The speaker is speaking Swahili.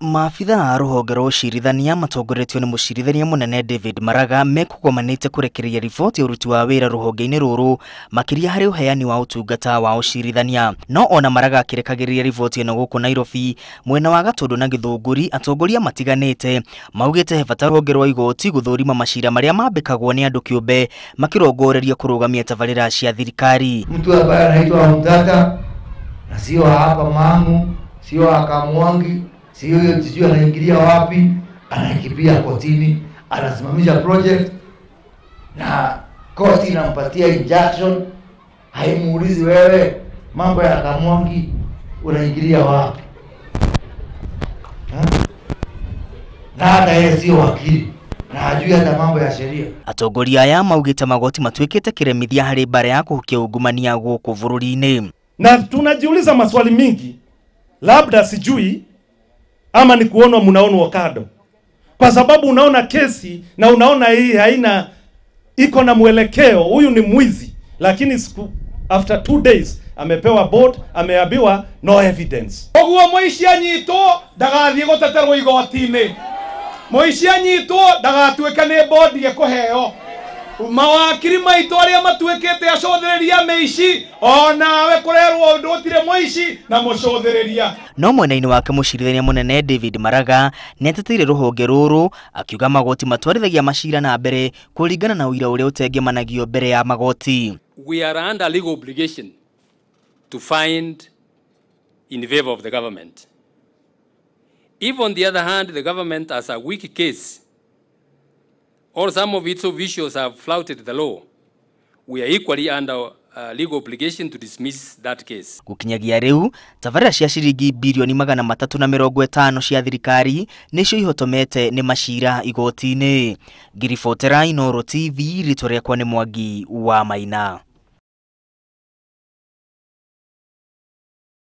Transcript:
Maabitha a Ruhonge rwa ucirithania matongoretio ni mucirithania munene David Maraga mekugomanite kurekereria riboti ya uruti wa wira ruhonge-ini ruru makiria hari uheani wa utungata wa ucirithania. No ona Maraga akirekagiriria riboti ino guku Nairobi mwena wa Gatundu na Githunguri, atongoria matiganite maugite he bata ruhonge rwa igoti guthurima maciira maria mambikagwo ni andu kiumbe makirongoreria kurugamia tabarira cia thirikari. Mtu ambaye anaitwa Mtata na sio hapa Mangu, sio Akamwangi, sio sijui anaingilia wapi, anakimbia kotini, anasimamisha project na koti inampatia injunction, haimuulizi wewe mambo ya Akamwangi unaingilia wapi. Na hata yeye sio wakili na hajui hata mambo ya sheria. Atongoria aya maugite magoti matwikite kiremithia hari bara ya kuhukia ungumania guku bururi-ini. Na tunajiuliza maswali mingi, labda sijui ama ni kuonwa mnaonwa kado, kwa sababu unaona kesi na unaona hii haina iko na mwelekeo, huyu ni mwizi, lakini after 2 days amepewa board, ameambiwa no evidence. Oguo moici anyito ndagathie guteterwo igoti-ini, moici anyito ndagatweka ni board ye kuheo mawakiri maitu aria matwekete acothereria meici onawe kurerwo ndutire moici na mucothereria. No mwena-ini wake mucirithania munene David Maraga neteteire ruhonge ruru akiuga magoti matwarithagia maciira na mbere kuringana na uira uria utengemanagio mbere ya magoti. We are under legal obligation to find in favor of the government. If on the other hand the government has a weak case or some of its officials have flouted the law, we are equally under legal obligation to dismiss that case. Gukinyagia riu tabarira cia ciringi bilioni 350 cia thirikari nicio ihotomete ni maciira igoti-ini. Ngiribotera Inooro TV, ritwa riakwa ni Mwangi wa Maina.